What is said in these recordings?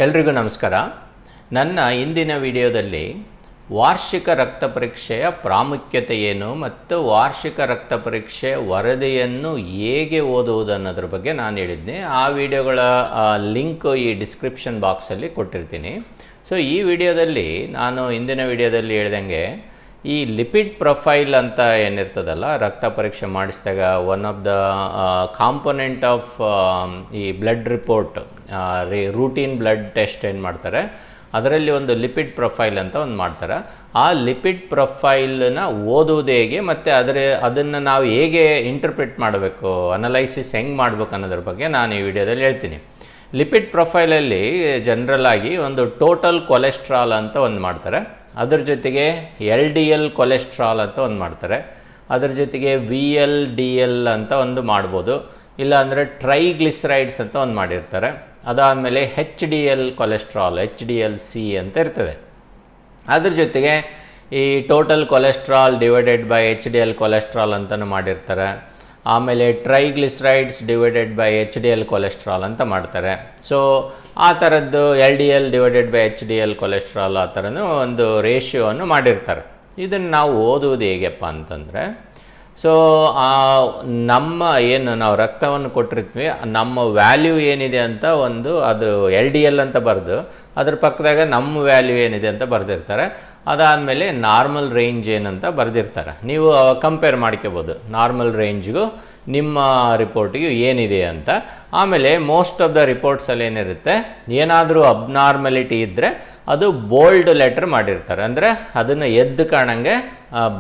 ಎಲ್ರಿಗೂ ನಮಸ್ಕಾರ. ನನ್ನ ಇಂದಿನ ವಿಡಿಯೋದಲ್ಲಿ ವಾರ್ಷಿಕ ರಕ್ತ ಪರೀಕ್ಷೆಯ ಪ್ರಾಮುಖ್ಯತೆ ಏನು ಮತ್ತು ವಾರ್ಷಿಕ ರಕ್ತ ಪರೀಕ್ಷೆ ವರದಿಯನ್ನು ಹೇಗೆ ಓದುವುದು ಅನ್ನೋದ್ರ ಬಗ್ಗೆ ನಾನು ಹೇಳಿದ್ದೆ. ಆ ವಿಡಿಯೋಗಳ ಲಿಂಕ್ ಈ ಡಿಸ್ಕ್ರಿಪ್ಷನ್ ಬಾಕ್ಸಲ್ಲಿ ಕೊಟ್ಟಿರ್ತೀನಿ. ಸೊ ಈ ವಿಡಿಯೋದಲ್ಲಿ ನಾನು ಇಂದಿನ ವಿಡಿಯೋದಲ್ಲಿ ಹೇಳ್ದಂಗೆ ಈ ಲಿಪಿಡ್ ಪ್ರೊಫೈಲ್ ಅಂತ ಏನಿರ್ತದಲ್ಲ, ರಕ್ತ ಪರೀಕ್ಷೆ ಮಾಡಿಸಿದಾಗ one of the component of ಈ blood report, routine blood test ಏನು ಮಾಡ್ತಾರೆ ಅದರಲ್ಲಿ ಒಂದು ಲಿಪಿಡ್ ಪ್ರೊಫೈಲ್ ಅಂತ ಒಂದು ಮಾಡ್ತಾರೆ. ಆ ಲಿಪಿಡ್ ಪ್ರೊಫೈಲನ್ನ ಓದುವುದು ಹೇಗೆ ಮತ್ತು ಅದನ್ನು ನಾವು ಹೇಗೆ ಇಂಟರ್ಪ್ರಿಟ್ ಮಾಡಬೇಕು, ಅನಲೈಸಿಸ್ ಹೆಂಗೆ ಮಾಡಬೇಕು ಅನ್ನೋದ್ರ ಬಗ್ಗೆ ನಾನು ಈ ವಿಡಿಯೋದಲ್ಲಿ ಹೇಳ್ತೀನಿ. ಲಿಪಿಡ್ ಪ್ರೊಫೈಲಲ್ಲಿ ಜನರಲ್ ಆಗಿ ಒಂದು ಟೋಟಲ್ ಕೊಲೆಸ್ಟ್ರಾಲ್ ಅಂತ ಒಂದು ಮಾಡ್ತಾರೆ, ಅದ್ರ ಜೊತೆಗೆ LDL ಕೊಲೆಸ್ಟ್ರಾಲ್ ಅಂತ ಒಂದು ಮಾಡ್ತಾರೆ, ಅದ್ರ ಜೊತೆಗೆ VLDL ಅಂತ ಒಂದು ಮಾಡ್ಬೋದು, ಇಲ್ಲ ಅಂದರೆ ಟ್ರೈಗ್ಲಿಸರೈಡ್ಸ್ ಅಂತ ಒಂದು ಮಾಡಿರ್ತಾರೆ. ಅದಾದಮೇಲೆ HDL ಕೊಲೆಸ್ಟ್ರಾಲ್, HDLC ಅಂತ ಇರ್ತದೆ. ಅದ್ರ ಜೊತೆಗೆ ಈ total cholesterol divided by HDL cholesterol ಅಂತಲೂ ಮಾಡಿರ್ತಾರೆ. ಆಮೇಲೆ triglycerides divided by HDL cholesterol ಅಂತ ಮಾಡ್ತಾರೆ. ಸೊ ಆ ಥರದ್ದು LDL divided by HDL cholesterol ಆ ಥರನೂ ಒಂದು ರೇಷಿಯೋವನ್ನು ಮಾಡಿರ್ತಾರೆ. ಇದನ್ನು ನಾವು ಓದುವುದು ಹೇಗೆಪ್ಪ ಅಂತಂದರೆ, ಸೊ ನಮ್ಮ ಏನು ನಾವು ರಕ್ತವನ್ನು ಕೊಟ್ಟಿರ್ತೀವಿ, ನಮ್ಮ ವ್ಯಾಲ್ಯೂ ಏನಿದೆ ಅಂತ ಒಂದು ಅದು LDL ಅಂತ ಬರೆದು ಅದ್ರ ಪಕ್ಕದಾಗ ನಮ್ಮ ವ್ಯಾಲ್ಯೂ ಏನಿದೆ ಅಂತ ಬರೆದಿರ್ತಾರೆ. ಅದಾದಮೇಲೆ ನಾರ್ಮಲ್ ರೇಂಜ್ ಏನಂತ ಬರೆದಿರ್ತಾರೆ. ನೀವು ಕಂಪೇರ್ ಮಾಡ್ಕೋಬೋದು ನಾರ್ಮಲ್ ರೇಂಜ್ಗೂ ನಿಮ್ಮ ರಿಪೋರ್ಟಿಗೂ ಏನಿದೆ ಅಂತ. ಆಮೇಲೆ ಮೋಸ್ಟ್ ಆಫ್ ದ ರಿಪೋರ್ಟ್ಸಲ್ಲಿ ಏನಿರುತ್ತೆ, ಏನಾದರೂ ಅಬ್ನಾರ್ಮಲಿಟಿ ಇದ್ದರೆ ಅದು ಬೋಲ್ಡ್ ಲೆಟರ್ ಮಾಡಿರ್ತಾರೆ, ಅಂದರೆ ಅದನ್ನು ಎದ್ದು ಕಾಣಂಗೆ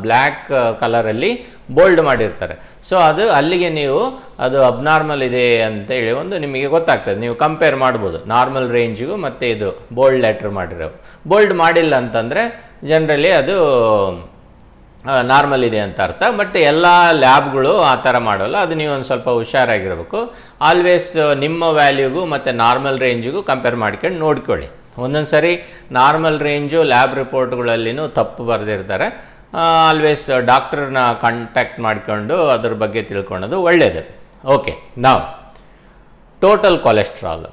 ಬ್ಲ್ಯಾಕ್ ಕಲರಲ್ಲಿ ಬೋಲ್ಡ್ ಮಾಡಿರ್ತಾರೆ. ಸೊ ಅದು ಅಲ್ಲಿಗೆ ನೀವು ಅದು ಅಬ್ನಾರ್ಮಲ್ ಇದೆ ಅಂತೇಳಿ ಒಂದು ನಿಮಗೆ ಗೊತ್ತಾಗ್ತದೆ. ನೀವು ಕಂಪೇರ್ ಮಾಡ್ಬೋದು ನಾರ್ಮಲ್ ರೇಂಜಿಗೂ ಮತ್ತು ಇದು ಬೋಲ್ಡ್ ಲೆಟರ್ ಮಾಡಿರೋ. ಬೋಲ್ಡ್ ಮಾಡಿಲ್ಲ ಅಂತಂದರೆ ಜನರಲಿ ಅದು ನಾರ್ಮಲ್ ಇದೆ ಅಂತ ಅರ್ಥ. ಬಟ್ ಎಲ್ಲ ಲ್ಯಾಬ್ಗಳು ಆ ಥರ ಮಾಡೋಲ್ಲ, ಅದು ನೀವು ಒಂದು ಸ್ವಲ್ಪ ಹುಷಾರಾಗಿರಬೇಕು. ಆಲ್ವೇಸ್ ನಿಮ್ಮ ವ್ಯಾಲ್ಯೂಗೂ ಮತ್ತು ನಾರ್ಮಲ್ ರೇಂಜಿಗೂ ಕಂಪೇರ್ ಮಾಡ್ಕೊಂಡು ನೋಡ್ಕೊಳ್ಳಿ. ಒಂದೊಂದು ಸರಿ ನಾರ್ಮಲ್ ರೇಂಜು ಲ್ಯಾಬ್ ರಿಪೋರ್ಟ್ಗಳಲ್ಲಿನೂ ತಪ್ಪು ಬರೆದಿರ್ತಾರೆ. ಆಲ್ವೇಸ್ ಡಾಕ್ಟ್ರನ್ನ ಕಾಂಟ್ಯಾಕ್ಟ್ ಮಾಡಿಕೊಂಡು ಅದ್ರ ಬಗ್ಗೆ ತಿಳ್ಕೊಳ್ಳೋದು ಒಳ್ಳೆಯದು. ಓಕೆ, ನಾವು ಟೋಟಲ್ ಕೊಲೆಸ್ಟ್ರಾಲ್.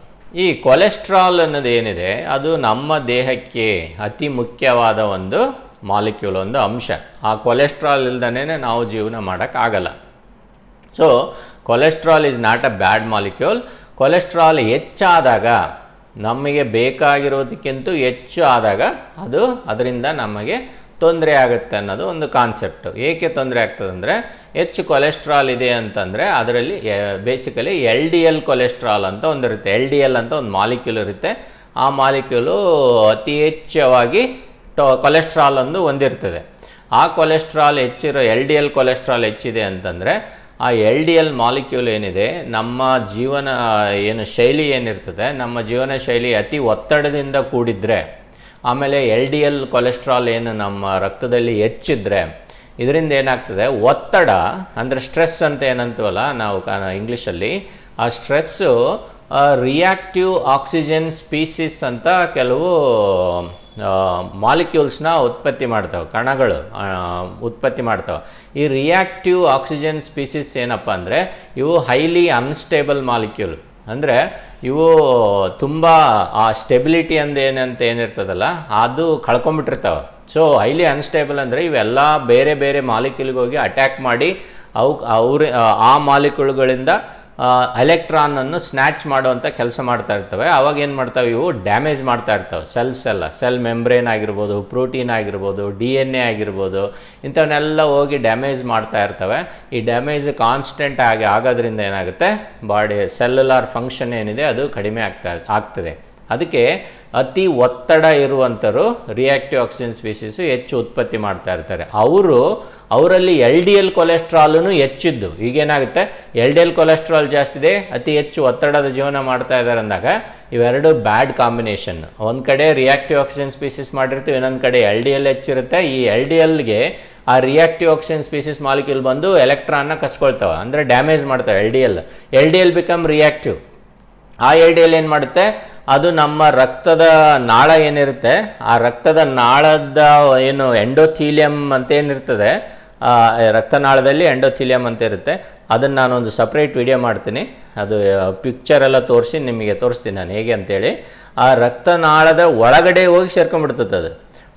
ಈ ಕೊಲೆಸ್ಟ್ರಾಲ್ ಅನ್ನೋದು ಏನಿದೆ ಅದು ನಮ್ಮ ದೇಹಕ್ಕೆ ಅತಿ ಮುಖ್ಯವಾದ ಒಂದು ಮಾಲಿಕ್ಯೂಲ್, ಒಂದು ಅಂಶ. ಆ ಕೊಲೆಸ್ಟ್ರಾಲ್ ಇಲ್ದೇ ನಾವು ಜೀವನ ಮಾಡೋಕ್ಕಾಗಲ್ಲ. So cholesterol is not a bad molecule. Cholesterol ಹೆಚ್ಚಾದಾಗ, ನಮಗೆ ಬೇಕಾಗಿರೋದಕ್ಕಿಂತ ಹೆಚ್ಚು ಆದಾಗ ಅದು ಅದರಿಂದ ನಮಗೆ ತೊಂದರೆ ಆಗುತ್ತೆ ಅನ್ನೋದು ಒಂದು ಕಾನ್ಸೆಪ್ಟು. ಏಕೆ ತೊಂದರೆ ಆಗ್ತದೆ ಅಂದರೆ, ಹೆಚ್ಚು ಕೊಲೆಸ್ಟ್ರಾಲ್ ಇದೆ ಅಂತಂದರೆ ಅದರಲ್ಲಿ ಬೇಸಿಕಲಿ LDL ಕೊಲೆಸ್ಟ್ರಾಲ್ ಅಂತ ಒಂದಿರುತ್ತೆ. LDL ಅಂತ ಒಂದು ಮಾಲಿಕ್ಯೂಲ್ ಇರುತ್ತೆ. ಆ ಮಾಲಿಕ್ಯೂಲು ಅತಿ ಹೆಚ್ಚವಾಗಿ ಕೊಲೆಸ್ಟ್ರಾಲ್ ಒಂದು ಹೊಂದಿರ್ತದೆ. ಆ ಕೊಲೆಸ್ಟ್ರಾಲ್ ಹೆಚ್ಚಿರೋ LDL ಕೊಲೆಸ್ಟ್ರಾಲ್ ಹೆಚ್ಚಿದೆ ಅಂತಂದರೆ ಆ LDL ಮಾಲಿಕ್ಯೂಲ್ ಏನಿದೆ, ನಮ್ಮ ಜೀವನ ಏನು ಶೈಲಿ ಏನಿರ್ತದೆ, ನಮ್ಮ ಜೀವನ ಶೈಲಿ ಅತಿ ಒತ್ತಡದಿಂದ ಕೂಡಿದ್ರೆ, ಆಮೇಲೆ LDL ಕೊಲೆಸ್ಟ್ರಾಲ್ ಏನು ನಮ್ಮ ರಕ್ತದಲ್ಲಿ ಹೆಚ್ಚಿದ್ರೆ ಇದರಿಂದ ಏನಾಗ್ತದೆ, ಒತ್ತಡ ಅಂದರೆ ಸ್ಟ್ರೆಸ್ ಅಂತ ಏನಂತೀವಲ್ಲ ನಾವು ಇಂಗ್ಲೀಷಲ್ಲಿ, ಆ ಸ್ಟ್ರೆಸ್ಸು ರಿಯಾಕ್ಟಿವ್ ಆಕ್ಸಿಜನ್ ಸ್ಪೀಸೀಸ್ ಅಂತ ಕೆಲವು ಮಾಲಿಕ್ಯೂಲ್ಸ್ನ ಉತ್ಪತ್ತಿ ಮಾಡ್ತಾವೆ, ಕಣಗಳು ಉತ್ಪತ್ತಿ ಮಾಡ್ತಾವೆ. ಈ ರಿಯಾಕ್ಟಿವ್ ಆಕ್ಸಿಜನ್ ಸ್ಪೀಸೀಸ್ ಏನಪ್ಪ ಅಂದರೆ ಇವು ಹೈಲಿ ಅನ್ಸ್ಟೇಬಲ್ ಮಾಲಿಕ್ಯೂಲ್. ಅಂದರೆ ಇವು ತುಂಬ ಆ ಸ್ಟೆಬಿಲಿಟಿ ಏನಂತ ಏನಿರ್ತದಲ್ಲ ಅದು ಕಳ್ಕೊಂಬಿಟ್ಟಿರ್ತಾವೆ. ಸೊ ಹೈಲಿ ಅನ್ಸ್ಟೇಬಲ್ ಅಂದರೆ ಇವೆಲ್ಲ ಬೇರೆ ಬೇರೆ ಮಾಲಿಕ್ಯೂಲ್ಗೆ ಹೋಗಿ ಅಟ್ಯಾಕ್ ಮಾಡಿ ಆ ಮಾಲಿಕ್ಯೂಲ್ಗಳಿಂದ ಎಲೆಕ್ಟ್ರಾನನ್ನು ಸ್ನ್ಯಾಚ್ ಮಾಡುವಂಥ ಕೆಲಸ ಮಾಡ್ತಾ ಇರ್ತವೆ. ಅವಾಗ ಏನು ಮಾಡ್ತಾವೆ, ಇವು ಡ್ಯಾಮೇಜ್ ಮಾಡ್ತಾ ಇರ್ತವೆ ಸೆಲ್ಸ್ ಎಲ್ಲ. ಸೆಲ್ ಮೆಂಬ್ರೇನ್ ಆಗಿರ್ಬೋದು, ಪ್ರೋಟೀನ್ ಆಗಿರ್ಬೋದು, DNA ಆಗಿರ್ಬೋದು, ಇಂಥವನ್ನೆಲ್ಲ ಹೋಗಿ ಡ್ಯಾಮೇಜ್ ಮಾಡ್ತಾ ಇರ್ತವೆ. ಈ ಡ್ಯಾಮೇಜ್ ಕಾನ್ಸ್ಟೆಂಟ್ ಆಗೋದ್ರಿಂದ ಏನಾಗುತ್ತೆ, ಬಾಡಿ ಸೆಲ್ಯುಲಾರ್ ಫಂಕ್ಷನ್ ಏನಿದೆ ಅದು ಕಡಿಮೆ ಆಗ್ತದೆ. ಅದಕ್ಕೆ ಅತಿ ಒತ್ತಡ ಇರುವಂಥರು ರಿಯಾಕ್ಟಿವ್ ಆಕ್ಸಿಜನ್ ಸ್ಪೀಸೀಸು ಹೆಚ್ಚು ಉತ್ಪತ್ತಿ ಮಾಡ್ತಾ ಇರ್ತಾರೆ. ಅವರಲ್ಲಿ LDL ಕೊಲೆಸ್ಟ್ರಾಲೂ ಹೆಚ್ಚಿದ್ದು. ಈಗೇನಾಗುತ್ತೆ, LDL ಕೊಲೆಸ್ಟ್ರಾಲ್ ಜಾಸ್ತಿ ಇದೆ, ಅತಿ ಹೆಚ್ಚು ಒತ್ತಡದ ಜೀವನ ಮಾಡ್ತಾ ಇದ್ದಾರೆ ಅಂದಾಗ ಇವೆರಡು ಬ್ಯಾಡ್ ಕಾಂಬಿನೇಷನ್. ಒಂದು ಕಡೆ ರಿಯಾಕ್ಟಿವ್ ಆಕ್ಸಿಜನ್ ಸ್ಪೀಸೀಸ್ ಮಾಡಿರ್ತೀವಿ, ಇನ್ನೊಂದು ಕಡೆ LDL ಹೆಚ್ಚಿರುತ್ತೆ. ಈ LDLಗೆ ಆ ರಿಯಾಕ್ಟಿವ್ ಆಕ್ಸಿಜನ್ ಸ್ಪೀಸೀಸ್ ಮಾಲಿಕ್ಯೂಲ್ ಬಂದು ಎಲೆಕ್ಟ್ರಾನ್ನ ಕಸ್ಕೊಳ್ತಾವೆ, ಅಂದರೆ ಡ್ಯಾಮೇಜ್ ಮಾಡ್ತವೆ. LDL become reactive. ಆ LDL ಏನು ಮಾಡುತ್ತೆ, ಅದು ನಮ್ಮ ರಕ್ತದ ನಾಳ ಏನಿರುತ್ತೆ, ಆ ರಕ್ತದ ನಾಳದ ಏನು ಎಂಡೋಥೀಲಿಯಂ ಅಂತ ಏನಿರ್ತದೆ ರಕ್ತನಾಳದಲ್ಲಿ ಎಂಡೋಥೀಲಿಯಂ ಅಂತ ಇರುತ್ತೆ. ಅದನ್ನು ನಾನೊಂದು ಸಪ್ರೇಟ್ ವಿಡಿಯೋ ಮಾಡ್ತೀನಿ, ಅದು ಪಿಕ್ಚರ್ ಎಲ್ಲ ತೋರಿಸಿ ನಿಮಗೆ ತೋರಿಸ್ತೀನಿ ನಾನು ಹೇಗೆ ಅಂತೇಳಿ. ಆ ರಕ್ತನಾಳದ ಒಳಗಡೆ ಹೋಗಿ ಸೇರ್ಕೊಂಡ್ಬಿಡ್ತದೆ. ಅದು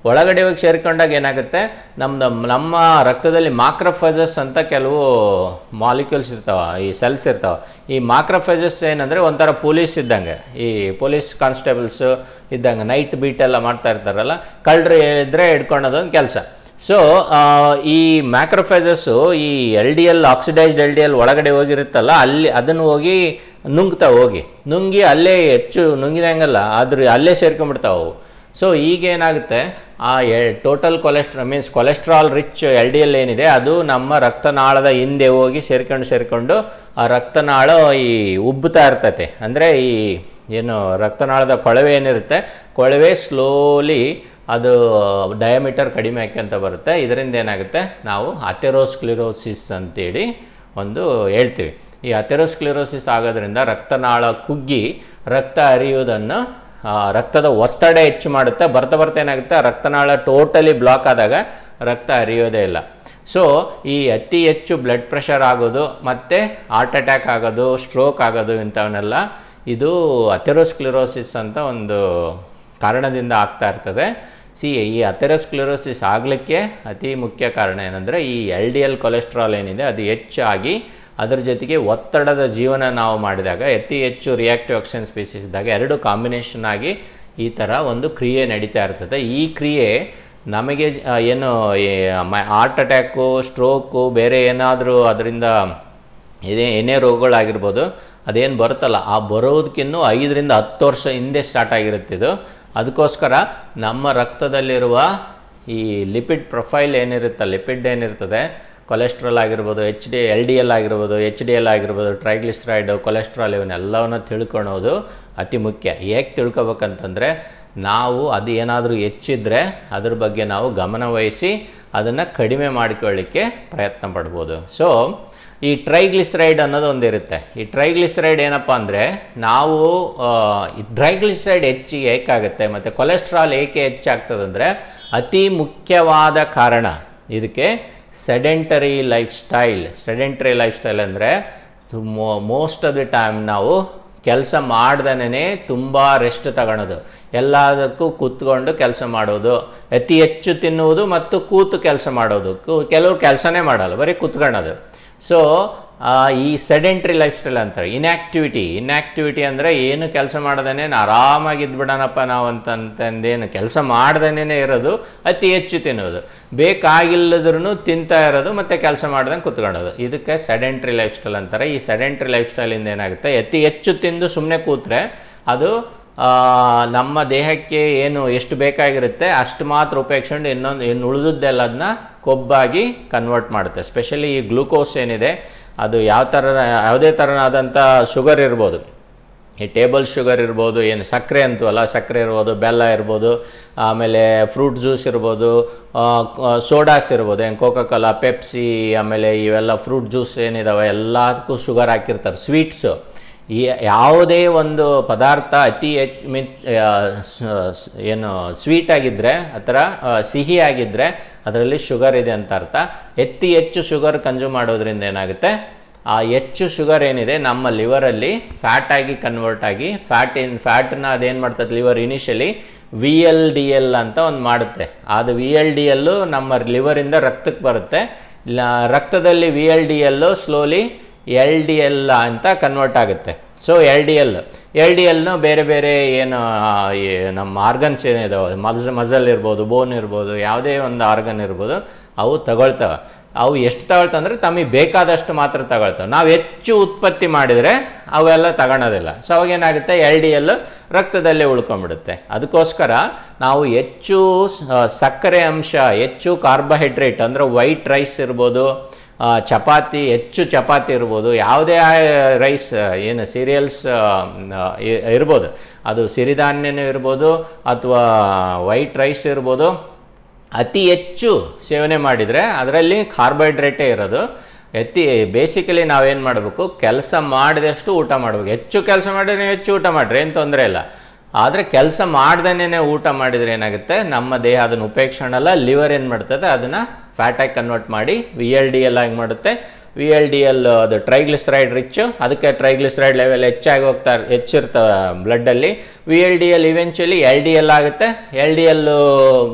ಒಳಗಡೆ ಹೋಗಿ ಸೇರ್ಕೊಂಡಾಗ ಏನಾಗುತ್ತೆ, ನಮ್ಮ ರಕ್ತದಲ್ಲಿ ಮಾಕ್ರೋಫೇಜಸ್ ಅಂತ ಕೆಲವು ಮಾಲಿಕ್ಯೂಲ್ಸ್ ಇರ್ತಾವೆ, ಈ ಸೆಲ್ಸ್ ಇರ್ತಾವೆ. ಈ ಮಾಕ್ರೋಫೇಜಸ್ ಏನಂದರೆ ಒಂಥರ ಪೊಲೀಸ್ ಇದ್ದಂಗೆ, ಈ ಪೊಲೀಸ್ ಕಾನ್ಸ್ಟೇಬಲ್ಸು ಇದ್ದಂಗೆ ನೈಟ್ ಬೀಟ್ ಎಲ್ಲ ಮಾಡ್ತಾ ಇರ್ತಾರಲ್ಲ, ಕಳ್ಳರು ಇದ್ದರೆ ಹಿಡ್ಕೊಳೋದೊಂದು ಕೆಲಸ. ಸೊ ಈ ಮ್ಯಾಕ್ರೋಫೇಜಸ್ಸು ಈ LDL ಆಕ್ಸಿಡೈಸ್ಡ್ LDL ಒಳಗಡೆ ಹೋಗಿರುತ್ತಲ್ಲ, ಅಲ್ಲಿ ಅದನ್ನು ಹೋಗಿ ನುಂಗಿ ಅಲ್ಲೇ ಹೆಚ್ಚು ನುಂಗಿದಂಗಲ್ಲ ಅಲ್ಲೇ ಸೇರ್ಕೊಂಡ್ಬಿಡ್ತಾವೆ. ಸೊ ಈಗೇನಾಗುತ್ತೆ, ಆ ಟೋಟಲ್ ಕೊಲೆಸ್ಟ್ರಾಲ್ ರಿಚ್ LDL ಏನಿದೆ ಅದು ನಮ್ಮ ರಕ್ತನಾಳದ ಹಿಂದೆ ಹೋಗಿ ಸೇರ್ಕೊಂಡು ಆ ರಕ್ತನಾಳ ಈ ಉಬ್ಬುತ್ತಾ ಇರ್ತೈತೆ. ಅಂದರೆ ಈ ಏನು ರಕ್ತನಾಳದ ಕೊಳವೆ ಏನಿರುತ್ತೆ, ಕೊಳವೆ ಸ್ಲೋಲಿ ಅದು ಡಯಾಮೀಟರ್ ಕಡಿಮೆ ಆಕ್ಯಂತ ಬರುತ್ತೆ. ಇದರಿಂದ ಏನಾಗುತ್ತೆ, ನಾವು ಅಥೆರೋಸ್ಕ್ಲಿರೋಸಿಸ್ ಅಂತೇಳಿ ಒಂದು ಹೇಳ್ತೀವಿ. ಈ ಅಥೆರೋಸ್ಕ್ಲಿರೋಸಿಸ್ ಆಗೋದ್ರಿಂದ ರಕ್ತನಾಳ ಕುಗ್ಗಿ ರಕ್ತ ಹರಿಯುವುದನ್ನು, ರಕ್ತದ ಒತ್ತಡ ಹೆಚ್ಚು ಮಾಡುತ್ತೆ. ಬರ್ತಾ ಏನಾಗುತ್ತೆ, ರಕ್ತನಾಳ ಟೋಟಲಿ ಬ್ಲಾಕ್ ಆದಾಗ ರಕ್ತ ಹರಿಯೋದೇ ಇಲ್ಲ. ಸೊ ಈ ಅತಿ ಹೆಚ್ಚು ಬ್ಲಡ್ ಪ್ರೆಷರ್ ಆಗೋದು ಮತ್ತು ಹಾರ್ಟ್ ಅಟ್ಯಾಕ್ ಆಗೋದು, ಸ್ಟ್ರೋಕ್ ಆಗೋದು ಇಂಥವನ್ನೆಲ್ಲ ಇದು ಅಥೆರೋಸ್ಕ್ಲಿರೋಸಿಸ್ ಅಂತ ಒಂದು ಕಾರಣದಿಂದ ಆಗ್ತಾ ಇರ್ತದೆ. ಈ ಅಥೆರೋಸ್ಕ್ಲಿರೋಸಿಸ್ ಆಗಲಿಕ್ಕೆ ಅತಿ ಮುಖ್ಯ ಕಾರಣ ಏನಂದರೆ ಈ LDL ಕೊಲೆಸ್ಟ್ರಾಲ್ ಏನಿದೆ ಅದು ಹೆಚ್ಚಾಗಿ ಅದರ ಜೊತೆಗೆ ಒತ್ತಡದ ಜೀವನ ನಾವು ಮಾಡಿದಾಗ, ಅತಿ ಹೆಚ್ಚು ರಿಯಾಕ್ಟಿವ್ ಆಕ್ಸಿಜನ್ ಸ್ಪೀಸೀಸ್ ಇದ್ದಾಗ ಎರಡು ಕಾಂಬಿನೇಷನ್ ಆಗಿ ಈ ಥರ ಒಂದು ಕ್ರಿಯೆ ನಡೀತಾ ಇರ್ತದೆ. ಈ ಕ್ರಿಯೆ ನಮಗೆ ಏನು ಹಾರ್ಟ್ ಅಟ್ಯಾಕು, ಸ್ಟ್ರೋಕು, ಬೇರೆ ಏನಾದರೂ ಅದರಿಂದ ಏನೇ ರೋಗಗಳಾಗಿರ್ಬೋದು, ಅದೇನು ಬರುತ್ತಲ್ಲ ಆ ಬರೋದಕ್ಕಿನ್ನೂ 5 ರಿಂದ 10 ವರ್ಷ ಹಿಂದೆ ಸ್ಟಾರ್ಟ್ ಆಗಿರುತ್ತಿದ್ದು. ಅದಕ್ಕೋಸ್ಕರ ನಮ್ಮ ರಕ್ತದಲ್ಲಿರುವ ಈ ಲಿಪಿಡ್ ಪ್ರೊಫೈಲ್ ಏನಿರುತ್ತೆ, ಲಿಪಿಡ್ ಏನಿರ್ತದೆ, ಕೊಲೆಸ್ಟ್ರಾಲ್ ಆಗಿರ್ಬೋದು, LDL ಆಗಿರ್ಬೋದು, HDL ಆಗಿರ್ಬೋದು, ಟ್ರೈಗ್ಲಿಸರೈಡ್, ಕೊಲೆಸ್ಟ್ರಾಲ್ ಇವನ್ನೆಲ್ಲವನ್ನು ತಿಳ್ಕೊಳೋದು ಅತಿ ಮುಖ್ಯ. ಹೇಗೆ ತಿಳ್ಕೊಬೇಕಂತಂದರೆ, ನಾವು ಅದು ಏನಾದರೂ ಹೆಚ್ಚಿದ್ರೆ ಅದ್ರ ಬಗ್ಗೆ ನಾವು ಗಮನವಹಿಸಿ ಅದನ್ನು ಕಡಿಮೆ ಮಾಡಿಕೊಳ್ಳಿಕ್ಕೆ ಪ್ರಯತ್ನ ಪಡ್ಬೋದು. ಸೊ ಈ ಟ್ರೈಗ್ಲಿಸರೈಡ್ ಅನ್ನೋದು ಒಂದಿರುತ್ತೆ. ಈ ಟ್ರೈಗ್ಲಿಸರೈಡ್ ಏನಪ್ಪ ಅಂದರೆ, ನಾವು ಈ ಟ್ರೈಗ್ಲಿಸರೈಡ್ ಹೆಚ್ಚಿಗೆ ಏಕಾಗುತ್ತೆ ಮತ್ತು ಕೊಲೆಸ್ಟ್ರಾಲ್ ಏಕೆ ಹೆಚ್ಚಾಗ್ತದಂದರೆ, ಅತಿ ಮುಖ್ಯವಾದ ಕಾರಣ ಇದಕ್ಕೆ ಸೆಡೆಂಟರಿ ಲೈಫ್ ಸ್ಟೈಲ್ ಅಂದರೆ ಮೋಸ್ಟ್ ಆಫ್ ದಿ ಟೈಮ್ ನಾವು ಕೆಲಸ ಮಾಡ್ದೇ ತುಂಬ ರೆಸ್ಟ್ ತಗೊಳೋದು, ಎಲ್ಲದಕ್ಕೂ ಕೂತ್ಕೊಂಡು ಕೆಲಸ ಮಾಡೋದು, ಅತಿ ಹೆಚ್ಚು ತಿನ್ನುವುದು ಮತ್ತು ಕೂತು ಕೆಲಸ ಮಾಡೋದು. ಕೆಲವರು ಕೆಲಸನೇ ಮಾಡಲ್ಲ, ಬರೀ ಕೂತ್ಕೊಳ್ಳೋದು. ಸೊ ಈ ಸೆಡೆಂಟ್ರಿ ಲೈಫ್ ಸ್ಟೈಲ್ ಅಂತಾರೆ. ಇನ್ಯಾಕ್ಟಿವಿಟಿ ಅಂದರೆ ಏನು ಕೆಲಸ ಮಾಡ್ದೇ ಆರಾಮಾಗಿದ್ಬಿಡೋಣಪ್ಪ ನಾವು ಅಂತಂದೇನು ಕೆಲಸ ಮಾಡ್ದೇ ಇರೋದು, ಅತಿ ಹೆಚ್ಚು ತಿನ್ನೋದು, ಬೇಕಾಗಿಲ್ಲದ್ರೂ ತಿಂತಾ ಇರೋದು ಮತ್ತು ಕೆಲಸ ಮಾಡ್ದಂಗೆ ಕುತ್ಕೊಳ್ಳೋದು, ಇದಕ್ಕೆ ಸೆಡೆಂಟ್ರಿ ಲೈಫ್ ಸ್ಟೈಲ್ ಅಂತಾರೆ. ಈ ಸೆಡೆಂಟ್ರಿ ಲೈಫ್ ಸ್ಟೈಲಿಂದ ಏನಾಗುತ್ತೆ, ಅತಿ ಹೆಚ್ಚು ತಿಂದು ಸುಮ್ಮನೆ ಕೂತ್ರೆ ಅದು ನಮ್ಮ ದೇಹಕ್ಕೆ ಏನು ಎಷ್ಟು ಬೇಕಾಗಿರುತ್ತೆ ಅಷ್ಟು ಮಾತ್ರ ಉಪಯೋಗಿಸ್ಕೊಂಡು ಇನ್ನು ಉಳಿದದ್ದೆಲ್ಲದನ್ನ ಕೊಬ್ಬಾಗಿ ಕನ್ವರ್ಟ್ ಮಾಡುತ್ತೆ. ಸ್ಪೆಷಲಿ ಈ ಗ್ಲೂಕೋಸ್ ಏನಿದೆ ಅದು ಯಾವುದೇ ಥರನಾದಂಥ ಶುಗರ್ ಇರ್ಬೋದು, ಈ ಟೇಬಲ್ ಶುಗರ್ ಇರ್ಬೋದು, ಏನು ಸಕ್ಕರೆ ಅಂತವಲ್ಲ, ಸಕ್ಕರೆ ಇರ್ಬೋದು, ಬೆಲ್ಲ ಇರ್ಬೋದು, ಆಮೇಲೆ ಫ್ರೂಟ್ ಜ್ಯೂಸ್ ಇರ್ಬೋದು, ಸೋಡಾಸ್ ಇರ್ಬೋದು, ಏನು ಕೋಕಾ-ಕೋಲಾ, ಪೆಪ್ಸಿ, ಆಮೇಲೆ ಇವೆಲ್ಲ ಫ್ರೂಟ್ ಜ್ಯೂಸ್ ಏನಿದಾವೆ ಎಲ್ಲದಕ್ಕೂ ಶುಗರ್ ಹಾಕಿರ್ತಾರೆ. ಸ್ವೀಟ್ಸು, ಈ ಯಾವುದೇ ಒಂದು ಪದಾರ್ಥ ಅತಿ ಏನು ಸ್ವೀಟ್ ಆಗಿದ್ದರೆ ಅಥವಾ ಸಿಹಿ ಆಗಿದ್ದರೆ ಅದರಲ್ಲಿ ಶುಗರ್ ಇದೆ ಅಂತ ಅರ್ಥ. ಅತಿ ಹೆಚ್ಚು ಶುಗರ್ ಕನ್ಸ್ಯೂಮ್ ಮಾಡೋದ್ರಿಂದ ಏನಾಗುತ್ತೆ, ಆ ಹೆಚ್ಚು ಶುಗರ್ ಏನಿದೆ ನಮ್ಮ ಲಿವರಲ್ಲಿ ಫ್ಯಾಟ್ ಆಗಿ ಕನ್ವರ್ಟ್ ಆಗಿ ಫ್ಯಾಟನ್ನ ಅದೇನು ಮಾಡ್ತದೆ ಲಿವರ್ ಇನಿಷಿಯಲಿ VLDL ಅಂತ ಒಂದು ಮಾಡುತ್ತೆ. ಅದು VLDL ನಮ್ಮ ಲಿವರಿಂದ ರಕ್ತಕ್ಕೆ ಬರುತ್ತೆ. ರಕ್ತದಲ್ಲಿ VLDL ಸ್ಲೋಲಿ LDL ಅಂತ ಕನ್ವರ್ಟ್ ಆಗುತ್ತೆ. ಸೊ LDLನ ಬೇರೆ ಬೇರೆ ಏನು ನಮ್ಮ ಆರ್ಗನ್ಸ್ ಏನಿದಾವೆ, ಮಸಲ್ ಇರ್ಬೋದು, ಬೋನ್ ಇರ್ಬೋದು, ಯಾವುದೇ ಒಂದು ಆರ್ಗನ್ ಇರ್ಬೋದು, ಅವು ತಗೊಳ್ತವೆ. ಅವು ಎಷ್ಟು ತಗೊಳ್ತವೆ ಅಂದರೆ ತಮಗೆ ಬೇಕಾದಷ್ಟು ಮಾತ್ರ ತಗೊಳ್ತವೆ. ನಾವು ಹೆಚ್ಚು ಉತ್ಪತ್ತಿ ಮಾಡಿದರೆ ಅವೆಲ್ಲ ತಗೊಳೋದಿಲ್ಲ. So ಅವಾಗೇನಾಗುತ್ತೆ, LDL ರಕ್ತದಲ್ಲೇ ಉಳ್ಕೊಂಡ್ಬಿಡುತ್ತೆ. ಅದಕ್ಕೋಸ್ಕರ ನಾವು ಹೆಚ್ಚು ಸಕ್ಕರೆ ಅಂಶ, ಹೆಚ್ಚು ಕಾರ್ಬೋಹೈಡ್ರೇಟ್ ಅಂದರೆ ವೈಟ್ ರೈಸ್ ಇರ್ಬೋದು, ಹೆಚ್ಚು ಚಪಾತಿ ಇರ್ಬೋದು, ಯಾವುದೇ ರೈಸ್ ಏನು ಸೀರಿಯಲ್ಸ್ ಇರ್ಬೋದು, ಅದು ಸಿರಿಧಾನ್ಯನೂ ಇರ್ಬೋದು ಅಥವಾ ವೈಟ್ ರೈಸ್ ಇರ್ಬೋದು, ಅತಿ ಹೆಚ್ಚು ಸೇವನೆ ಮಾಡಿದರೆ ಅದರಲ್ಲಿ ಕಾರ್ಬೋಹೈಡ್ರೇಟೇ ಇರೋದು. ಬೇಸಿಕಲಿ ನಾವೇನು ಮಾಡಬೇಕು, ಕೆಲಸ ಮಾಡಿದಷ್ಟು ಊಟ ಮಾಡಬೇಕು. ಹೆಚ್ಚು ಕೆಲಸ ಮಾಡಿದ್ರೆ ನೀವು ಹೆಚ್ಚು ಊಟ ಮಾಡಿರಿ, ಏನು ತೊಂದರೆ ಇಲ್ಲ. ಆದರೆ ಕೆಲಸ ಮಾಡ್ದೇ ಊಟ ಮಾಡಿದರೆ ಏನಾಗುತ್ತೆ, ನಮ್ಮ ದೇಹ ಅದನ್ನು ಉಪೇಕ್ಷಣಲ್ಲ, ಲಿವರ್ ಏನು ಮಾಡ್ತದೆ ಅದನ್ನು ಫ್ಯಾಟಾಗಿ ಕನ್ವರ್ಟ್ ಮಾಡಿ VLDL ಆಗಿ ಮಾಡುತ್ತೆ. VLDL ಅದು ಟ್ರೈಗ್ಲಿಸರೈಡ್ ರಿಚ್, ಅದಕ್ಕೆ ಟ್ರೈಗ್ಲಿಸರೈಡ್ ಲೆವೆಲ್ ಹೆಚ್ಚಿರ್ತವೆ ಬ್ಲಡ್ಡಲ್ಲಿ. VLDL ಇವೆಂಚುಲಿ LDL ಆಗುತ್ತೆ, LDL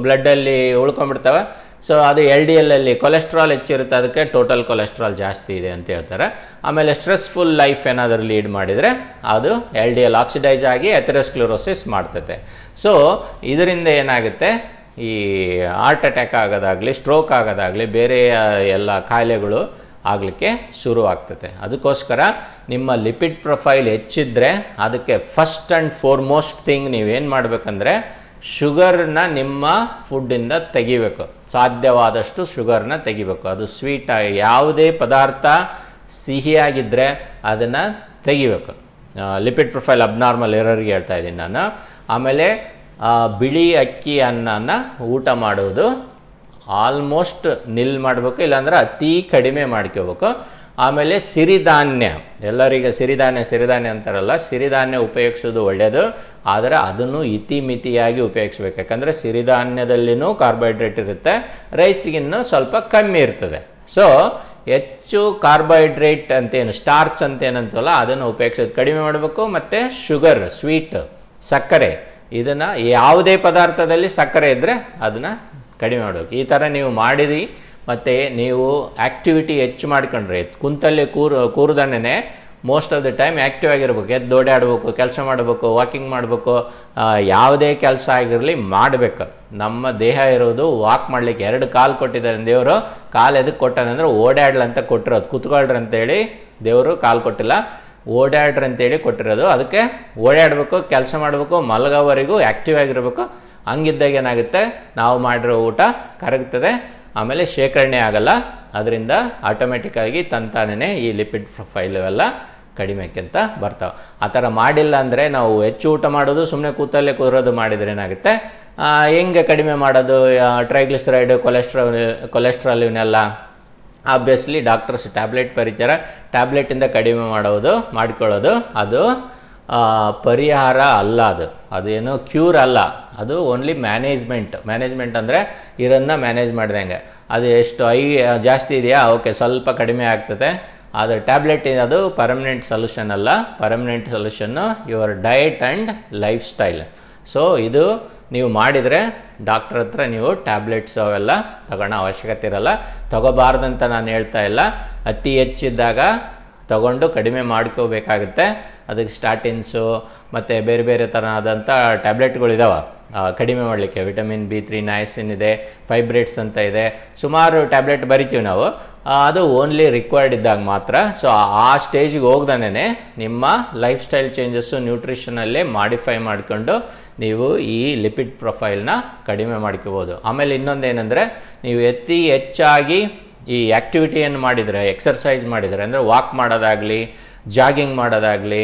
ಬ್ಲಡ್ಡಲ್ಲಿ ಉಳ್ಕೊಂಡ್ಬಿಡ್ತವೆ. ಸೊ ಅದು LDL ಅಲ್ಲಿ ಕೊಲೆಸ್ಟ್ರಾಲ್ ಹೆಚ್ಚಿರುತ್ತೆ, ಅದಕ್ಕೆ ಟೋಟಲ್ ಕೊಲೆಸ್ಟ್ರಾಲ್ ಜಾಸ್ತಿ ಇದೆ ಅಂತ ಹೇಳ್ತಾರೆ. ಆಮೇಲೆ ಸ್ಟ್ರೆಸ್ಫುಲ್ ಲೈಫ್ ಏನಾದರೂ ಲೀಡ್ ಮಾಡಿದರೆ ಅದು LDL ಆಕ್ಸಿಡೈಸ್ ಆಗಿ ಅಥೆರೋಸ್ಕ್ಲೆರೋಸಿಸ್ ಮಾಡ್ತದೆ. ಸೊ ಇದರಿಂದ ಏನಾಗುತ್ತೆ, ಈ ಹಾರ್ಟ್ ಅಟ್ಯಾಕ್ ಆಗೋದಾಗಲಿ, ಸ್ಟ್ರೋಕ್ ಆಗೋದಾಗಲಿ, ಬೇರೆ ಎಲ್ಲ ಕಾಯಿಲೆಗಳು ಆಗಲಿಕ್ಕೆ ಶುರು ಆಗ್ತದೆ. ಅದಕ್ಕೋಸ್ಕರ ನಿಮ್ಮ ಲಿಪಿಡ್ ಪ್ರೊಫೈಲ್ ಹೆಚ್ಚಿದ್ರೆ ಅದಕ್ಕೆ ಫಸ್ಟ್ ಆ್ಯಂಡ್ ಫಾರ್ಮೋಸ್ಟ್ ಥಿಂಗ್ ನೀವೇನು ಮಾಡಬೇಕಂದ್ರೆ ಶುಗರ್ನ ನಿಮ್ಮ ಫುಡ್ಡಿಂದ ತೆಗಿಬೇಕು. ಸಾಧ್ಯವಾದಷ್ಟು ಶುಗರ್ನ ತೆಗಿಬೇಕು. ಅದು ಸ್ವೀಟಾಗಿ ಯಾವುದೇ ಪದಾರ್ಥ ಸಿಹಿಯಾಗಿದ್ದರೆ ಅದನ್ನು ತೆಗಿಬೇಕು. ಲಿಪಿಡ್ ಪ್ರೊಫೈಲ್ ಅಬ್ನಾರ್ಮಲ್ ಎರರ್ಗೆ ಹೇಳ್ತಾ ಇದ್ದೀನಿ ನಾನು. ಆಮೇಲೆ ಬಿಳಿ ಅಕ್ಕಿ ಅನ್ನನ ಊಟ ಮಾಡೋದು ಆಲ್ಮೋಸ್ಟ್ ನಿಲ್ ಮಾಡಬೇಕು, ಇಲ್ಲಾಂದ್ರೆ ಅತಿ ಕಡಿಮೆ ಮಾಡ್ಕೋಬೇಕು. ಆಮೇಲೆ ಸಿರಿಧಾನ್ಯ, ಎಲ್ಲರಿಗೆ ಸಿರಿಧಾನ್ಯ ಅಂತಾರಲ್ಲ, ಸಿರಿಧಾನ್ಯ ಉಪಯೋಗಿಸೋದು ಒಳ್ಳೆಯದು, ಆದರೆ ಅದನ್ನು ಇತಿಮಿತಿಯಾಗಿ ಉಪಯೋಗಿಸ್ಬೇಕು. ಯಾಕಂದರೆ ಸಿರಿಧಾನ್ಯದಲ್ಲಿನೂ ಕಾರ್ಬೋಹೈಡ್ರೇಟ್ ಇರುತ್ತೆ, ರೈಸಿಗಿನ್ನೂ ಸ್ವಲ್ಪ ಕಮ್ಮಿ ಇರ್ತದೆ. ಸೊ ಹೆಚ್ಚು ಕಾರ್ಬೋಹೈಡ್ರೇಟ್ ಅಂತೇನು, ಸ್ಟಾರ್ಚ್ ಅಂತೇನಂತವಲ್ಲ, ಅದನ್ನು ಉಪಯೋಗಿಸೋದು ಕಡಿಮೆ ಮಾಡಬೇಕು. ಮತ್ತು ಶುಗರ್, ಸ್ವೀಟ್, ಸಕ್ಕರೆ, ಇದನ್ನು ಯಾವುದೇ ಪದಾರ್ಥದಲ್ಲಿ ಸಕ್ಕರೆ ಇದ್ದರೆ ಅದನ್ನು ಕಡಿಮೆ ಮಾಡಬೇಕು. ಈ ಥರ ನೀವು ಮಾಡಿದಿ ಮತ್ತು ನೀವು ಆ್ಯಕ್ಟಿವಿಟಿ ಹೆಚ್ಚು ಮಾಡ್ಕೊಂಡ್ರೆ, ಕುಂತಲ್ಲಿ ಕೂರ್ದನೇ most of the time active ಆಗಿರ್ಬೇಕು, ಎದ್ದು ಓಡಾಡಬೇಕು, ಕೆಲಸ ಮಾಡಬೇಕು, ವಾಕಿಂಗ್ ಮಾಡಬೇಕು, ಯಾವುದೇ ಕೆಲಸ ಆಗಿರಲಿ ಮಾಡಬೇಕು. ನಮ್ಮ ದೇಹ ಇರೋದು ವಾಕ್ ಮಾಡಲಿಕ್ಕೆ. 2 ಕಾಲು ಕೊಟ್ಟಿದ್ದಾರೆ ದೇವರು. ಕಾಲು ಎದಕ್ಕೆ ಕೊಟ್ಟಾನಂದ್ರೆ ಓಡಾಡ್ಲಂತ ಕೊಟ್ಟಿರೋದು, ಕೂತ್ಕೊಳ್ರಿ ಅಂತೇಳಿ ದೇವರು ಕಾಲು ಕೊಟ್ಟಿಲ್ಲ, ಓಡಾಡ್ರಿ ಅಂತೇಳಿ ಕೊಟ್ಟಿರೋದು. ಅದಕ್ಕೆ ಓಡಾಡಬೇಕು, ಕೆಲಸ ಮಾಡಬೇಕು, ಮಲಗೋವರೆಗೂ ಆ್ಯಕ್ಟಿವ್ ಆಗಿರಬೇಕು. ಹಂಗಿದ್ದಾಗ ಏನಾಗುತ್ತೆ, ನಾವು ಮಾಡಿರೋ ಊಟ ಕರಗ್ತದೆ, ಆಮೇಲೆ ಶೇಖರಣೆ ಆಗಲ್ಲ. ಅದರಿಂದ ಆಟೋಮೆಟಿಕ್ಕಾಗಿ ತಂತಾನೇ ಈ ಲಿಪಿಡ್ ಪ್ರೊಫೈಲ್ ಎಲ್ಲ ಕಡಿಮೆಕ್ಕಿಂತ ಬರ್ತಾವೆ. ಆ ಥರ ಮಾಡಿಲ್ಲ ಅಂದರೆ, ನಾವು ಹೆಚ್ಚು ಊಟ ಮಾಡೋದು, ಸುಮ್ಮನೆ ಕೂರೋದು ಮಾಡಿದರೆ ಏನಾಗುತ್ತೆ, ಹೆಂಗೆ ಕಡಿಮೆ ಮಾಡೋದು, ಟ್ರೈಗ್ಲಿಸರೈಡ್, ಕೊಲೆಸ್ಟ್ರಾಲ್ ಇವನ್ನೆಲ್ಲ ಆಬ್ವಿಯಸ್ಲಿ ಡಾಕ್ಟರ್ಸ್ ಟ್ಯಾಬ್ಲೆಟ್ ಬರೀತಾರೆ. ಟ್ಯಾಬ್ಲೆಟಿಂದ ಕಡಿಮೆ ಮಾಡಿಕೊಳ್ಳೋದು ಅದು ಪರಿಹಾರ ಅಲ್ಲ. ಅದೇನು ಕ್ಯೂರ್ ಅಲ್ಲ, ಅದು ಓನ್ಲಿ ಮ್ಯಾನೇಜ್ಮೆಂಟ್ ಅಂದರೆ ಇದನ್ನು ಮ್ಯಾನೇಜ್ ಮಾಡಿದಂಗೆ. ಅದು ಎಷ್ಟು ಜಾಸ್ತಿ ಇದೆಯಾ, ಓಕೆ ಸ್ವಲ್ಪ ಕಡಿಮೆ ಆಗ್ತದೆ, ಆದರೆ ಟ್ಯಾಬ್ಲೆಟ್ ಅದು ಪರ್ಮನೆಂಟ್ ಸೊಲ್ಯೂಷನ್ ಅಲ್ಲ. Permanent ಸೊಲ್ಯೂಷನ್ನು your diet and life style. So ಇದು ನೀವು ಮಾಡಿದರೆ ಡಾಕ್ಟ್ರ್ ಹತ್ರ ನೀವು ಟ್ಯಾಬ್ಲೆಟ್ಸ್ ಅವೆಲ್ಲ ತಗೊಳ್ಳೋ ಅವಶ್ಯಕತೆ ಇರಲ್ಲ. ತಗೋಬಾರ್ದಂತ ನಾನು ಹೇಳ್ತಾ ಇಲ್ಲ, ಅತಿ ಹೆಚ್ಚಿದ್ದಾಗ ತಗೊಂಡು ಕಡಿಮೆ ಮಾಡ್ಕೋಬೇಕಾಗುತ್ತೆ. ಅದಕ್ಕೆ ಸ್ಟಾಟಿನ್ಸು ಮತ್ತು ಬೇರೆ ಬೇರೆ ಥರನಾದಂಥ ಟ್ಯಾಬ್ಲೆಟ್ಗಳಿದಾವೆ ಕಡಿಮೆ ಮಾಡಲಿಕ್ಕೆ. ವಿಟಮಿನ್ B3, ನಯಾಸಿನ್ ಇದೆ, ಫೈಬ್ರೇಟ್ಸ್ ಅಂತ ಇದೆ, ಸುಮಾರು ಟ್ಯಾಬ್ಲೆಟ್ ಬರಿತೀವಿ ನಾವು. ಅದು ಓನ್ಲಿ ರಿಕ್ವೈರ್ಡ್ ಇದ್ದಾಗ ಮಾತ್ರ. ಸೊ ಆ ಸ್ಟೇಜಿಗೆ ಹೋಗ್ದೇ ನಿಮ್ಮ ಲೈಫ್ ಸ್ಟೈಲ್ ಚೇಂಜಸ್ಸು ನ್ಯೂಟ್ರಿಷನಲ್ಲೇ ಮಾಡಿಫೈ ಮಾಡಿಕೊಂಡು ನೀವು ಈ ಲಿಪಿಡ್ ಪ್ರೊಫೈಲ್ನ ಕಡಿಮೆ ಮಾಡ್ಕೋಬೋದು. ಆಮೇಲೆ ಇನ್ನೊಂದೇನೆಂದರೆ, ನೀವು ಹೆಚ್ಚಾಗಿ ಈ ಆ್ಯಕ್ಟಿವಿಟಿಯನ್ನು ಮಾಡಿದರೆ, ಎಕ್ಸರ್ಸೈಸ್ ಮಾಡಿದರೆ, ಅಂದರೆ ವಾಕ್ ಮಾಡೋದಾಗಲಿ, ಜಾಗಿಂಗ್ ಮಾಡೋದಾಗಲಿ,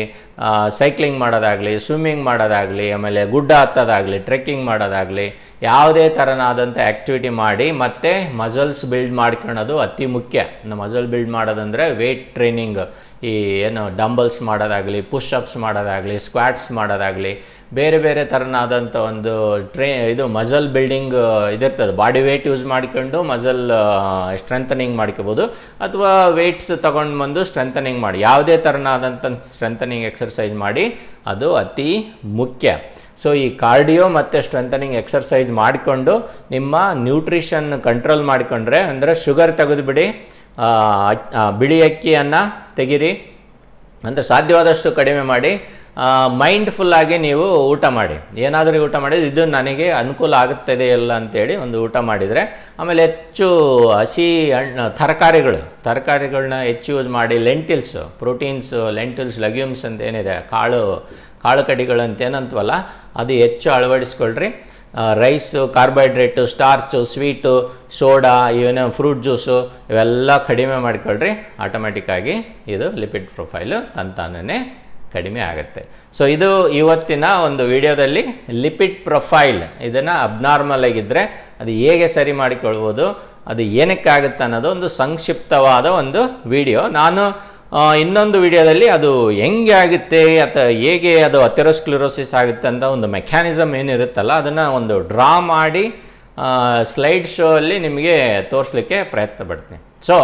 ಸೈಕ್ಲಿಂಗ್ ಮಾಡೋದಾಗಲಿ, ಸ್ವಿಮ್ಮಿಂಗ್ ಮಾಡೋದಾಗಲಿ, ಆಮೇಲೆ ಗುಡ್ಡ ಹತ್ತೋದಾಗಲಿ, ಟ್ರೆಕ್ಕಿಂಗ್ ಮಾಡೋದಾಗಲಿ, ಯಾವುದೇ ಥರನಾದಂಥ ಆ್ಯಕ್ಟಿವಿಟಿ ಮಾಡಿ ಮತ್ತು ಮಸಲ್ಸ್ ಬಿಲ್ಡ್ ಮಾಡ್ಕೊಳ್ಳೋದು ಅತಿ ಮುಖ್ಯ. ಮಸಲ್ ಬಿಲ್ಡ್ ಮಾಡೋದಂದರೆ ವೇಟ್ ಟ್ರೈನಿಂಗ್, ಈ ಏನು ಡಂಬಲ್ಸ್ ಮಾಡೋದಾಗಲಿ, ಪುಷಪ್ಸ್ ಮಾಡೋದಾಗಲಿ, ಸ್ಕ್ವಾಟ್ಸ್ ಮಾಡೋದಾಗಲಿ, ಬೇರೆ ಬೇರೆ ಥರನಾದಂಥ ಒಂದು ಇದು ಮಸಲ್ ಬಿಲ್ಡಿಂಗ್ ಇದಿರ್ತದೆ. ಬಾಡಿ ವೇಟ್ ಯೂಸ್ ಮಾಡಿಕೊಂಡು ಮಸಲ್ ಸ್ಟ್ರೆಂಥನಿಂಗ್ ಮಾಡ್ಕೋಬೋದು, ಅಥವಾ ವೇಟ್ಸ್ ತೊಗೊಂಡು ಬಂದು ಸ್ಟ್ರೆಂಥನಿಂಗ್ ಮಾಡಿ, ಯಾವುದೇ ಥರನಾದಂಥ ಸ್ಟ್ರೆಂಥನಿಂಗ್ ಎಕ್ಸರ್ಸೈಸ್ ಮಾಡಿ, ಅದು ಅತಿ ಮುಖ್ಯ. ಸೊ ಈ ಕಾರ್ಡಿಯೋ ಮತ್ತು ಸ್ಟ್ರೆಂಥನಿಂಗ್ ಎಕ್ಸರ್ಸೈಸ್ ಮಾಡಿಕೊಂಡು ನಿಮ್ಮ ನ್ಯೂಟ್ರಿಷನ್ ಕಂಟ್ರೋಲ್ ಮಾಡಿಕೊಂಡ್ರೆ, ಅಂದರೆ ಶುಗರ್ ತೆಗೆದುಬಿಡಿ, ಬಿಳಿ ಅಕ್ಕಿಯನ್ನು ತೆಗೀರಿ, ಅಂದರೆ ಸಾಧ್ಯವಾದಷ್ಟು ಕಡಿಮೆ ಮಾಡಿ, ಮೈಂಡ್ಫುಲ್ಲಾಗಿ ನೀವು ಊಟ ಮಾಡಿ. ಏನಾದರೂ ಊಟ ಮಾಡಿದ್ರೆ ಇದು ನನಗೆ ಅನುಕೂಲ ಆಗುತ್ತದೆ ಇಲ್ಲ ಅಂತೇಳಿ ಒಂದು ಊಟ ಮಾಡಿದರೆ, ಆಮೇಲೆ ಹೆಚ್ಚು ಹಸಿ ತರಕಾರಿಗಳನ್ನ ಹೆಚ್ಚು ಯೂಸ್ ಮಾಡಿ, ಲೆಂಟಿಲ್ಸು, ಪ್ರೋಟೀನ್ಸು, ಲೆಂಟಿಲ್ಸ್, ಲೆಗ್ಯೂಮ್ಸ್ ಅಂತ ಏನಿದೆ, ಕಾಳು ಕಡಿಗಳು ಅಂತೇನಂತವಲ್ಲ, ಅದು ಹೆಚ್ಚು ಅಳವಡಿಸ್ಕೊಳ್ರಿ. Rice, carbohydrate, starch, sweet, soda, ಇವನ್ನ ಫ್ರೂಟ್ ಜ್ಯೂಸು ಇವೆಲ್ಲ ಕಡಿಮೆ ಮಾಡಿಕೊಳ್ಳ್ರಿ. ಆಟೋಮೆಟಿಕ್ಕಾಗಿ ಇದು ಲಿಪಿಡ್ ಪ್ರೊಫೈಲು ತಂತಾನೇ ಕಡಿಮೆ ಆಗುತ್ತೆ. ಸೊ ಇದು ಇವತ್ತಿನ ಒಂದು ವಿಡಿಯೋದಲ್ಲಿ ಲಿಪಿಡ್ ಪ್ರೊಫೈಲ್, ಇದನ್ನು ಅಬ್ನಾರ್ಮಲ್ ಆಗಿದ್ದರೆ ಅದು ಹೇಗೆ ಸರಿ ಮಾಡಿಕೊಳ್ಬೋದು, ಅದು ಏನಕ್ಕಾಗುತ್ತೆ ಅನ್ನೋದು ಒಂದು ಸಂಕ್ಷಿಪ್ತವಾದ ಒಂದು ವಿಡಿಯೋ. ನಾನು ಇನ್ನೊಂದು ವಿಡಿಯೋದಲ್ಲಿ ಅದು ಹೆಂಗೆ ಆಗುತ್ತೆ ಅಥವಾ ಹೇಗೆ ಅದು ಅಥೆರೋಸ್ಕ್ಲೆರೋಸಿಸ್ ಆಗುತ್ತೆ ಅಂತ ಒಂದು ಮೆಕ್ಯಾನಿಸಮ್ ಏನಿರುತ್ತಲ್ಲ, ಅದನ್ನು ಒಂದು ಡ್ರಾ ಮಾಡಿ ಸ್ಲೈಡ್ ಶೋ ಅಲ್ಲಿ ನಿಮಗೆ ತೋರಿಸಲಿಕ್ಕೆ ಪ್ರಯತ್ನ ಪಡ್ತೀನಿ. ಸೊ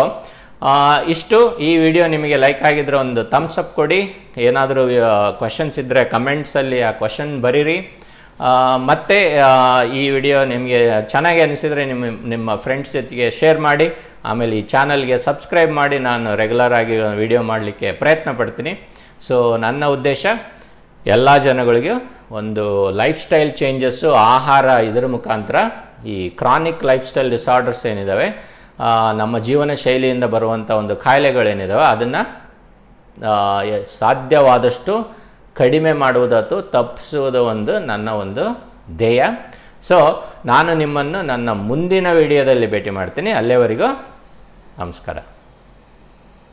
ಇಷ್ಟು ಈ ವಿಡಿಯೋ ನಿಮಗೆ ಲೈಕ್ ಆಗಿದ್ರೆ ಒಂದು ಥಮ್ಸ್ ಅಪ್ ಕೊಡಿ. ಏನಾದರೂ ಕ್ವಶನ್ಸ್ ಇದ್ದರೆ ಕಮೆಂಟ್ಸಲ್ಲಿ ಆ ಕ್ವಶನ್ ಬರೀರಿ. ಮತ್ತು ಈ ವಿಡಿಯೋ ನಿಮಗೆ ಚೆನ್ನಾಗಿ ಅನಿಸಿದರೆ ನಿಮ್ಮ ಫ್ರೆಂಡ್ಸ್ ಜೊತೆಗೆ ಶೇರ್ ಮಾಡಿ. ಆಮೇಲೆ ಈ ಚಾನಲ್ಗೆ ಸಬ್ಸ್ಕ್ರೈಬ್ ಮಾಡಿ. ನಾನು ರೆಗ್ಯುಲರ್ ಆಗಿ ವಿಡಿಯೋ ಮಾಡಲಿಕ್ಕೆ ಪ್ರಯತ್ನ ಪಡ್ತೀನಿ. ಸೊ ನನ್ನ ಉದ್ದೇಶ ಎಲ್ಲ ಜನಗಳಿಗೂ ಒಂದು ಲೈಫ್ ಸ್ಟೈಲ್ ಚೇಂಜಸ್ಸು, ಆಹಾರ, ಇದರ ಮುಖಾಂತರ ಈ ಕ್ರಾನಿಕ್ ಲೈಫ್ ಸ್ಟೈಲ್ ಡಿಸಾರ್ಡರ್ಸ್ ಏನಿದ್ದಾವೆ, ನಮ್ಮ ಜೀವನ ಶೈಲಿಯಿಂದ ಬರುವಂಥ ಒಂದು ಕಾಯಿಲೆಗಳೇನಿದ್ದಾವೆ ಅದನ್ನು ಸಾಧ್ಯವಾದಷ್ಟು ಕಡಿಮೆ ಮಾಡುವುದತ್ತು ತಪ್ಪಿಸುವುದು ನನ್ನ ಒಂದು ಧ್ಯೇಯ. ಸೊ ನಾನು ನಿಮ್ಮನ್ನು ನನ್ನ ಮುಂದಿನ ವಿಡಿಯೋದಲ್ಲಿ ಭೇಟಿ ಮಾಡ್ತೀನಿ. ಅಲ್ಲಿವರೆಗೂ ನಮಸ್ಕಾರ.